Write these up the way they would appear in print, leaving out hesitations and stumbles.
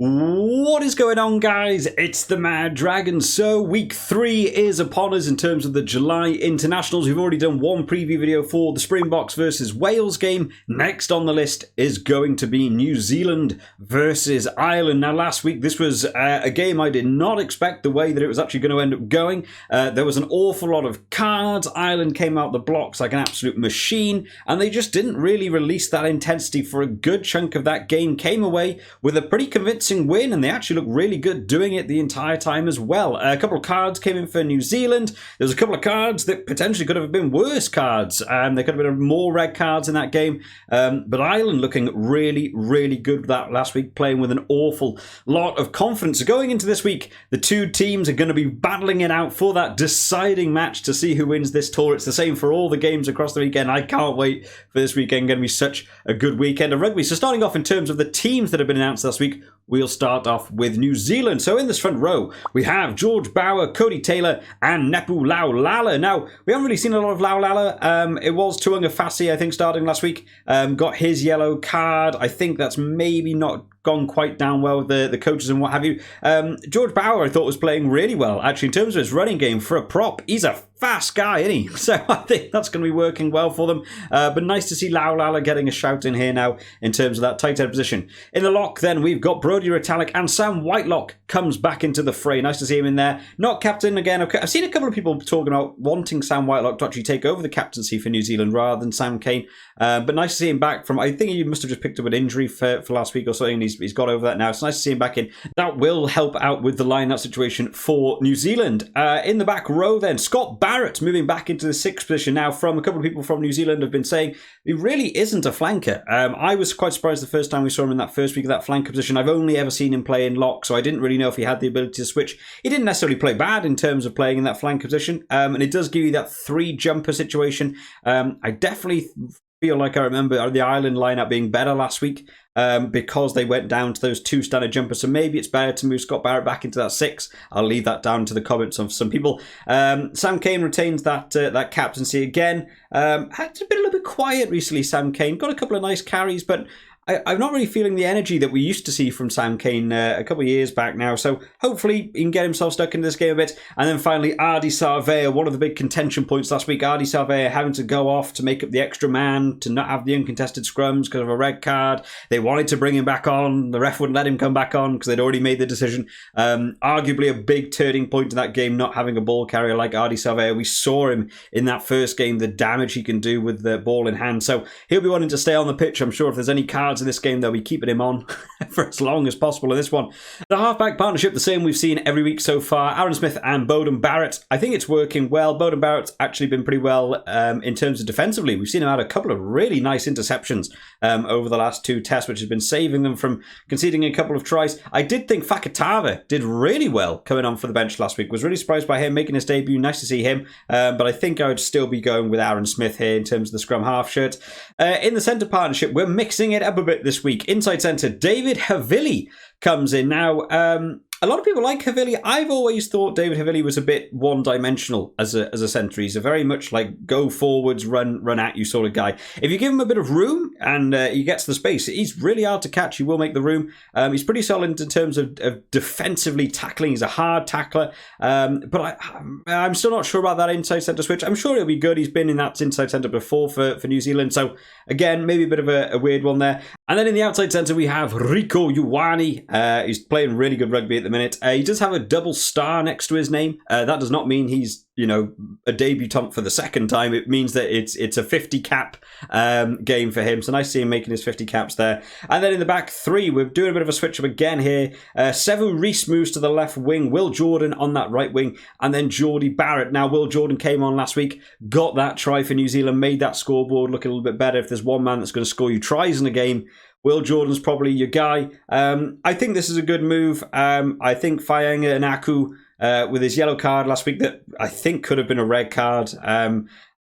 What is going on, guys? It's the Mad Dragon. So week 3 is upon us in terms of the July internationals. We've already done one preview video for the Springboks versus Wales game. Next on the list is going to be New Zealand versus Ireland. Now last week this was a game I did not expect the way that it was actually going to end up going. There was an awful lot of cards. Ireland came out the blocks like an absolute machine, and they just didn't really release that intensity for a good chunk of that game. Came away with a pretty convincing win, and they actually look really good doing it the entire time as well. A couple of cards came in for New Zealand. There was a couple of cards that potentially could have been worse cards. There could have been more red cards in that game. But Ireland looking really, really good with that last week, playing with an awful lot of confidence. So going into this week, the two teams are going to be battling it out for that deciding match to see who wins this tour. It's the same for all the games across the weekend. I can't wait for this weekend. Going to be such a good weekend of rugby. So starting off in terms of the teams that have been announced last week, we'll start off with New Zealand. So in this front row, we have George Bower, Cody Taylor, and Nepu Laulala. Now, we haven't really seen a lot of Laulala. It was Tuanga Fassi, I think, starting last week. Got his yellow card. I think that's maybe not gone quite down well with the coaches and what have you. George Bower, I thought, was playing really well. Actually, in terms of his running game for a prop, he's a fast guy, isn't he? So I think that's going to be working well for them. But nice to see Laulala getting a shout in here now in terms of that tight head position. In the lock, then, we've got Brodie Retallick, and Sam Whitelock comes back into the fray. Nice to see him in there. Not captain again. I've seen a couple of people talking about wanting Sam Whitelock to actually take over the captaincy for New Zealand rather than Sam Cane. But nice to see him back from, I think he must have just picked up an injury for last week or something. He's got over that now. It's nice to see him back in. That will help out with the line-out situation for New Zealand. In the back row then, Scott Barrett moving back into the sixth position now. From a couple of people from New Zealand have been saying he really isn't a flanker. I was quite surprised the first time we saw him in that first week of that flanker position. I've only ever seen him play in lock, so I didn't really know if he had the ability to switch. He didn't necessarily play bad in terms of playing in that flanker position, and it does give you that three-jumper situation. I definitely feel like I remember the Ireland lineup being better last week because they went down to those two standard jumpers. So maybe it's better to move Scott Barrett back into that six. I'll leave that down to the comments of some people. Sam Cane retains that captaincy again. Had been a little bit quiet recently, Sam Cane. Got a couple of nice carries, but I'm not really feeling the energy that we used to see from Sam Cane a couple of years back now. So hopefully he can get himself stuck into this game a bit. And then finally, Ardie Savea, one of the big contention points last week. Ardie Savea having to go off to make up the extra man, to not have the uncontested scrums because of a red card. They wanted to bring him back on. The ref wouldn't let him come back on because they'd already made the decision. Arguably a big turning point in that game, not having a ball carrier like Ardie Savea. We saw him in that first game, the damage he can do with the ball in hand. So he'll be wanting to stay on the pitch. I'm sure if there's any cards in this game, they'll be keeping him on for as long as possible in this one. The halfback partnership, the same we've seen every week so far. Aaron Smith and Beauden Barrett. I think it's working well. Beauden Barrett's actually been pretty well in terms of defensively. We've seen him add a couple of really nice interceptions over the last two tests, which has been saving them from conceding a couple of tries. I did think Fakatava did really well coming on for the bench last week. Was really surprised by him making his debut. Nice to see him. But I think I would still be going with Aaron Smith here in terms of the scrum half shirt. In the centre partnership, we're mixing it up a bit this week. Inside centre, David Havili comes in. Now, a lot of people like Havili. I've always thought David Havili was a bit one-dimensional as a centre. He's a very much like go forwards, run at you sort of guy. If you give him a bit of room and he gets the space, he's really hard to catch. He will make the room. He's pretty solid in terms of defensively tackling. He's a hard tackler. But I'm still not sure about that inside centre switch. I'm sure he'll be good. He's been in that inside centre before for New Zealand. So again, maybe a bit of a weird one there. And then in the outside centre, we have Rico Ioane. He's playing really good rugby at the minute. He does have a double star next to his name. That does not mean he's, a debutant for the second time. It means that it's a 50 cap game for him. So nice to see him making his 50 caps there. And then in the back three, we're doing a bit of a switch up again here. Sevu Reece moves to the left wing. Will Jordan on that right wing. And then Geordie Barrett. Now, Will Jordan came on last week, got that try for New Zealand, made that scoreboard look a little bit better. If there's one man that's going to score you tries in a game, Will Jordan's probably your guy. I think this is a good move. I think Fainga Anaku with his yellow card last week that I think could have been a red card.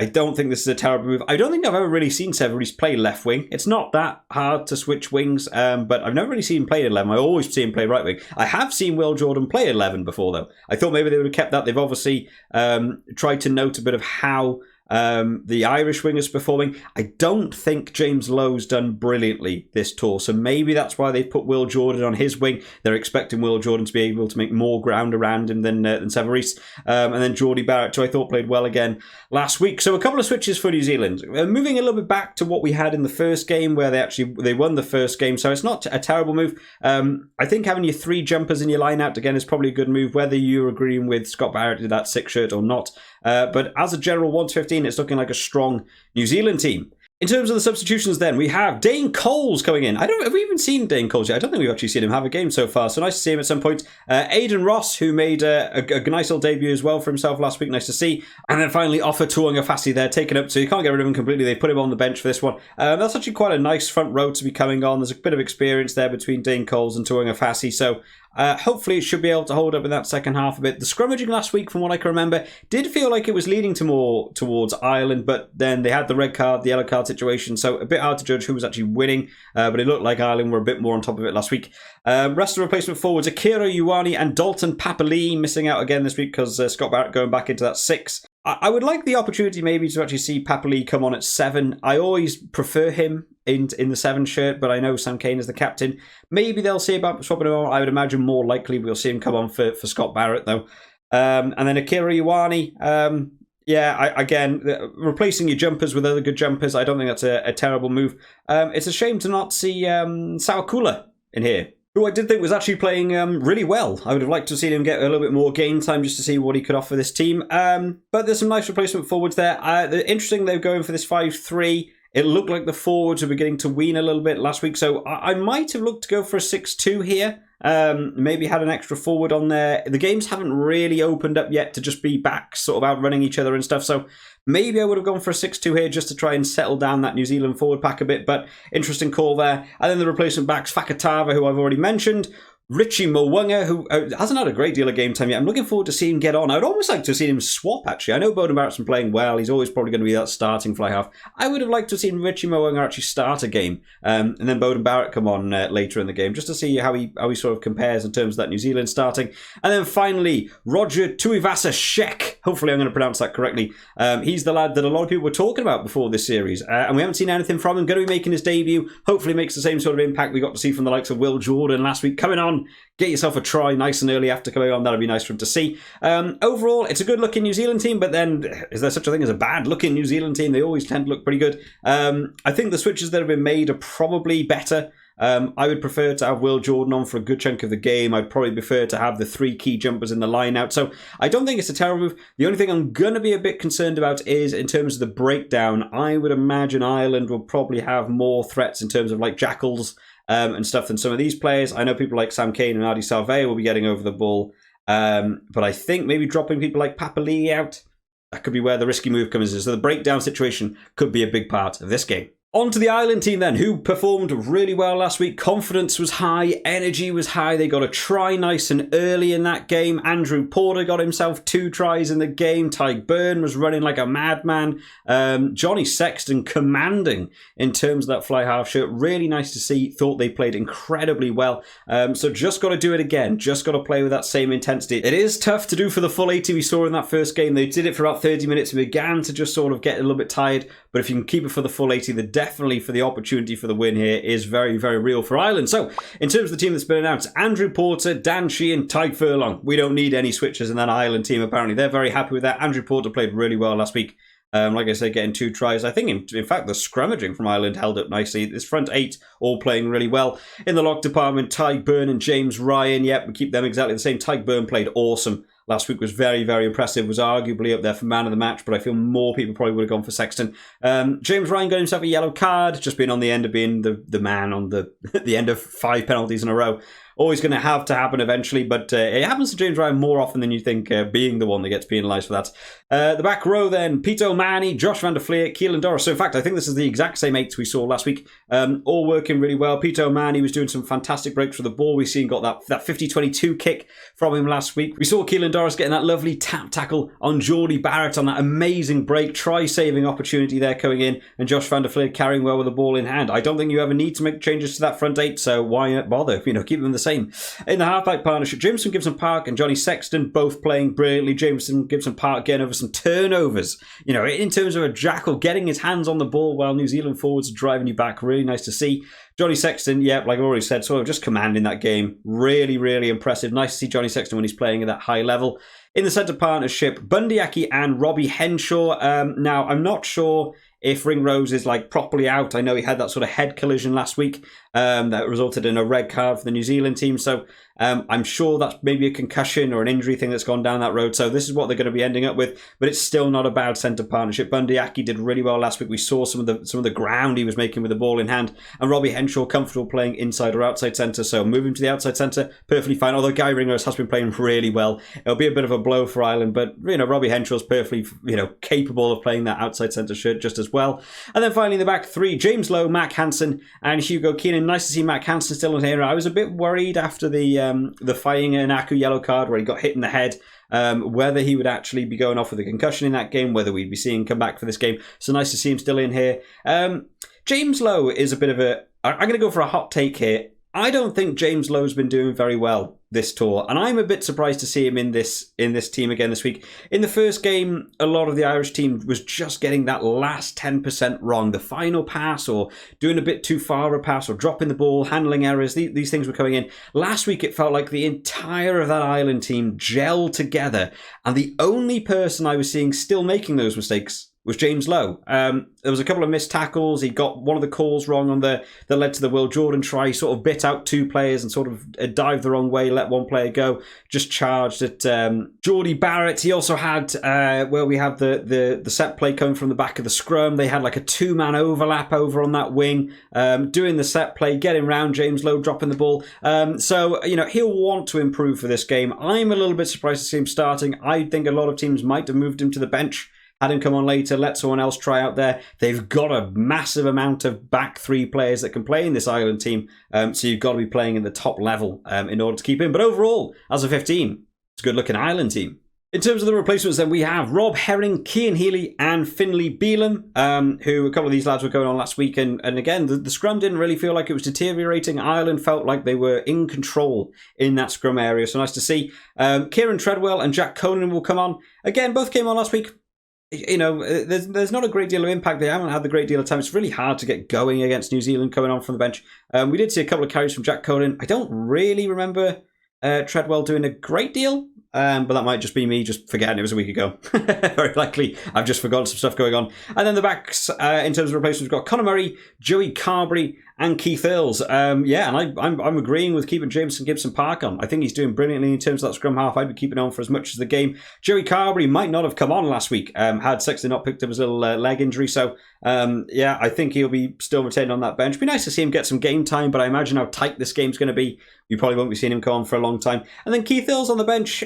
I don't think this is a terrible move. I don't think I've ever really seen Sevu Reece play left wing. It's not that hard to switch wings, but I've never really seen him play 11. I always see him play right wing. I have seen Will Jordan play 11 before, though. I thought maybe they would have kept that. They've obviously tried to note a bit of how The Irish wingers performing. I don't think James Lowe's done brilliantly this tour, so maybe that's why they put Will Jordan on his wing. They're expecting Will Jordan to be able to make more ground around him than Severis. And then Geordie Barrett, who I thought played well again last week. So a couple of switches for New Zealand. Moving a little bit back to what we had in the first game, where they won the first game, so it's not a terrible move. I think having your 3 jumpers in your line-out again is probably a good move, whether you're agreeing with Scott Barrett to that 6 shirt or not. But as a general 1-15, it's looking like a strong New Zealand team. In terms of the substitutions then, we have Dane Coles coming in. Have we even seen Dane Coles yet? I don't think we've actually seen him have a game so far, so nice to see him at some point. Aidan Ross, who made a nice little debut as well for himself last week, nice to see. And then finally, Offa Tuangafasi there, taken up, so you can't get rid of him completely. They put him on the bench for this one. That's actually quite a nice front row to be coming on. There's a bit of experience there between Dane Coles and Tuangafasi, so hopefully it should be able to hold up in that second half a bit. The scrummaging last week, from what I can remember, did feel like it was leading to more towards Ireland, but then they had the red card, the yellow card situation, so a bit hard to judge who was actually winning, but it looked like Ireland were a bit more on top of it last week. Rest of the replacement forwards, Akira Ioane and Dalton Papali'i missing out again this week because Scott Barrett going back into that 6. I would like the opportunity maybe to actually see Papali'i come on at 7. I always prefer him in the 7 shirt, but I know Sam Cane is the captain. Maybe they'll see about swapping him on. I would imagine more likely we'll see him come on for Scott Barrett, though. And then Akira Ioane, again, replacing your jumpers with other good jumpers, I don't think that's a terrible move. It's a shame to not see Sawakula in here, who I did think was actually playing really well. I would have liked to have seen him get a little bit more game time just to see what he could offer this team. But there's some nice replacement forwards there. Interesting, they're going for this 5-3. It looked like the forwards were beginning to wean a little bit last week, so I might have looked to go for a 6-2 here. Maybe had an extra forward on there. The games haven't really opened up yet to just be back, sort of outrunning each other and stuff, so maybe I would have gone for a 6-2 here just to try and settle down that New Zealand forward pack a bit, but interesting call there. And then the replacement backs, Fakatava, who I've already mentioned, Richie Mwanga, who hasn't had a great deal of game time yet. I'm looking forward to seeing him get on. I would almost like to have seen him swap, actually. I know Beauden Barrett's been playing well. He's always probably going to be that starting fly half. I would have liked to have seen Richie Mwanga actually start a game, and then Beauden Barrett come on later in the game, just to see how he sort of compares in terms of that New Zealand starting. And then finally, Roger Tuivasa-Sheck. Hopefully I'm going to pronounce that correctly. He's the lad that a lot of people were talking about before this series, and we haven't seen anything from him. Going to be making his debut. Hopefully makes the same sort of impact we got to see from the likes of Will Jordan last week. Coming on, get yourself a try nice and early after coming on. That'll be nice for him to see. Overall, it's a good-looking New Zealand team, but then is there such a thing as a bad-looking New Zealand team? They always tend to look pretty good. I think the switches that have been made are probably better. I would prefer to have Will Jordan on for a good chunk of the game. I'd probably prefer to have the 3 key jumpers in the line-out. So I don't think it's a terrible move. The only thing I'm going to be a bit concerned about is in terms of the breakdown. I would imagine Ireland will probably have more threats in terms of like jackals and stuff than some of these players. I know people like Sam Cane and Adi Salvea will be getting over the ball, but I think maybe dropping people like Papali'i out, that could be where the risky move comes in. So the breakdown situation could be a big part of this game. On to the Ireland team then, who performed really well last week. Confidence was high, energy was high. They got a try nice and early in that game. Andrew Porter got himself 2 tries in the game. Tyke Byrne was running like a madman. Johnny Sexton commanding in terms of that fly half shirt. Really nice to see. Thought they played incredibly well. So just got to do it again. Just got to play with that same intensity. It is tough to do for the full 80 we saw in that first game. They did it for about 30 minutes and began to just sort of get a little bit tired. But if you can keep it for the full 80, definitely for the opportunity for the win here is very, very real for Ireland. So, in terms of the team that's been announced, Andrew Porter, Dan Sheehan, Tyke Furlong. We don't need any switches in that Ireland team, apparently. They're very happy with that. Andrew Porter played really well last week. Like I said, getting 2 tries. I think, in fact, the scrummaging from Ireland held up nicely. This front 8 all playing really well. In the lock department, Tyke Byrne and James Ryan. Yep, we keep them exactly the same. Tyke Byrne played awesome. Last week was very, very impressive. Was arguably up there for man of the match, but I feel more people probably would have gone for Sexton. James Ryan got himself a yellow card, just being on the end of being the man on the end of 5 penalties in a row. Always going to have to happen eventually, but it happens to James Ryan more often than you think, being the one that gets penalised for that. The back row then, Pete O'Mahony, Josh van der Fleer, Keelan Doris. So in fact, I think this is the exact same 8 we saw last week. All working really well. Pete O'Mahony was doing some fantastic breaks for the ball. We've seen got that 50-22 kick from him last week. We saw Keelan Doris getting that lovely tap tackle on Geordie Barrett on that amazing break, try-saving opportunity there coming in, and Josh van der Vliert carrying well with the ball in hand. I don't think you ever need to make changes to that front eight, so why not bother? Keep them the same. In the halfback partnership, Jameson Gibson Park and Johnny Sexton both playing brilliantly. Jameson Gibson Park getting over some turnovers. In terms of a jackal, getting his hands on the ball while New Zealand forwards are driving you back. Really nice to see. Johnny Sexton, like I've already said, sort of just commanding that game. Really, really impressive. Nice to see Johnny Sexton when he's playing at that high level. In the centre partnership, Bundyaki and Robbie Henshaw. Now, I'm not sure if Ringrose is properly out. I know he had that sort of head collision last week that resulted in a red card for the New Zealand team. So I'm sure that's maybe a concussion or an injury thing that's gone down that road. So this is what they're going to be ending up with. But it's still not a bad centre partnership. Bundyaki did really well last week. We saw some of the ground he was making with the ball in hand. And Robbie Henshaw comfortable playing inside or outside centre. So moving to the outside centre, perfectly fine. Although Guy Ringrose has been playing really well. It'll be a bit of a blow for Ireland. But, Robbie Henshaw's perfectly, capable of playing that outside centre shirt just as well. And then finally in the back three, James Lowe, Mac Hansen and Hugo Keenan. Nice to see Mac Hansen still in here. I was a bit worried after the Fainga'a yellow card where he got hit in the head, whether he would actually be going off with a concussion in that game, whether we'd be seeing him come back for this game. So nice to see him still in here. James Lowe is a bit of a... I'm going to go for a hot take here. I don't think James Lowe's been doing very well this tour, and I'm a bit surprised to see him in this team again this week. In the first game, a lot of the Irish team was just getting that last 10% wrong. The final pass, or doing a bit too far a pass, or dropping the ball, handling errors. These things were coming in. Last week, it felt like the entire of that Ireland team gelled together, and the only person I was seeing still making those mistakes was James Lowe. There was a couple of missed tackles. He got one of the calls wrong on that led to the Will Jordan try. He sort of bit out two players and sort of dived the wrong way, let one player go. Just charged at Geordie Barrett. He also had where we have the set play coming from the back of the scrum. They had like a two-man overlap over on that wing, doing the set play, getting round James Lowe, dropping the ball. So he'll want to improve for this game. I'm a little bit surprised to see him starting. I think a lot of teams might have moved him to the bench, had him come on later, let someone else try out there. They've got a massive amount of back three players that can play in this Ireland team, so you've got to be playing at the top level in order to keep him. But overall, as a 15, it's a good-looking Ireland team. In terms of the replacements, then we have Rob Herring, Cian Healy and Finlay Beelum, who a couple of these lads were going on last week. And again, the scrum didn't really feel like it was deteriorating. Ireland felt like they were in control in that scrum area. So nice to see. Kieran Treadwell and Jack Conan will come on. Again, both came on last week. There's not a great deal of impact. They haven't had the great deal of time. It's really hard to get going against New Zealand coming on from the bench. We did see a couple of carries from Jack Conan. I don't really remember Treadwell doing a great deal, but that might just be me just forgetting it was a week ago. Very likely I've just forgotten some stuff going on. And then the backs, in terms of replacements, we've got Conor Murray, Joey Carberry and Keith Earls. And I'm agreeing with keeping Jameson Gibson Park on. I think he's doing brilliantly in terms of that scrum half. I'd be keeping on for as much as the game. Joey Carberry might not have come on last week, had Sexton not picked up his little leg injury. So, I think he'll be still retained on that bench. Be nice to see him get some game time, but I imagine how tight this game's going to be. We probably won't be seeing him come on for a long time. And then Keith Earls on the bench.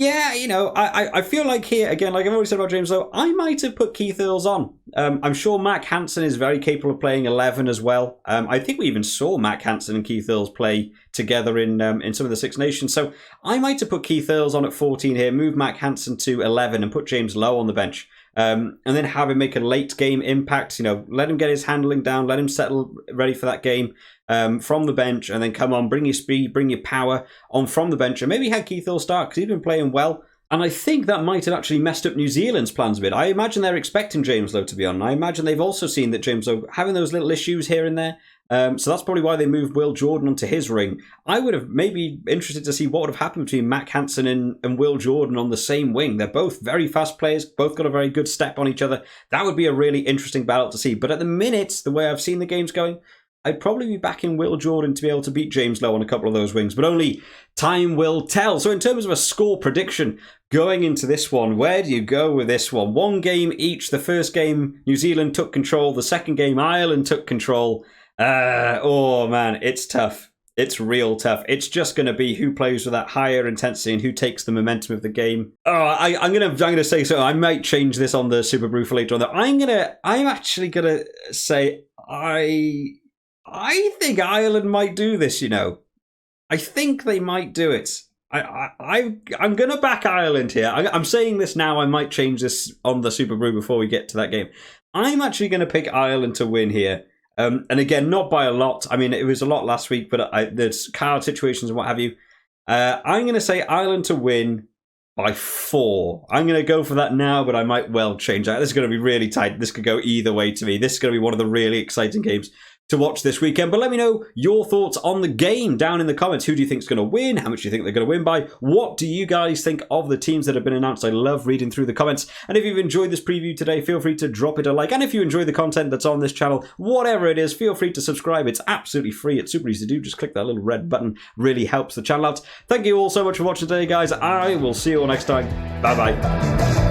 I feel like here, again, like I've already said about James Lowe, I might have put Keith Earls on. I'm sure Mac Hansen is very capable of playing 11 as well. I think we even saw Mac Hansen and Keith Earls play together in some of the Six Nations. So I might have put Keith Earls on at 14 here, move Mac Hansen to 11 and put James Lowe on the bench. And then have him make a late game impact, let him get his handling down, let him settle ready for that game from the bench, and then come on, bring your speed, bring your power on from the bench, and maybe had Keith Earls start because he's been playing well. And I think that might have actually messed up New Zealand's plans a bit. I imagine they're expecting James Lowe to be on. And I imagine they've also seen that James Lowe having those little issues here and there. So that's probably why they moved Will Jordan onto his ring. I would have maybe interested to see what would have happened between Mac Hansen and Will Jordan on the same wing. They're both very fast players, both got a very good step on each other. That would be a really interesting battle to see. But at the minute, the way I've seen the games going, I'd probably be backing Will Jordan to be able to beat James Lowe on a couple of those wings, but only time will tell. So in terms of a score prediction going into this one, where do you go with this one? One game each. The first game, New Zealand took control. The second game, Ireland took control. Oh man, it's tough. It's real tough. It's just going to be who plays with that higher intensity and who takes the momentum of the game. Oh, I'm gonna say so. I might change this on the Super Brew for later on. I'm actually gonna say I think Ireland might do this, I think they might do it. I'm going to back Ireland here. I'm saying this now. I might change this on the Super Brew before we get to that game. I'm actually going to pick Ireland to win here. And again, not by a lot. I mean, it was a lot last week, but there's card situations and what have you. I'm going to say Ireland to win by 4. I'm going to go for that now, but I might well change that. This is going to be really tight. This could go either way to me. This is going to be one of the really exciting games to watch this weekend. But let me know your thoughts on the game down in the comments. Who do you think is going to win? How much do you think they're going to win by? What do you guys think of the teams that have been announced? I love reading through the comments. And if you've enjoyed this preview today, feel free to drop it a like. And if you enjoy the content that's on this channel, whatever it is, feel free to subscribe. It's absolutely free. It's super easy to do. Just click that little red button. Really helps the channel out. Thank you all so much for watching today, guys. I will see you all next time. Bye-bye.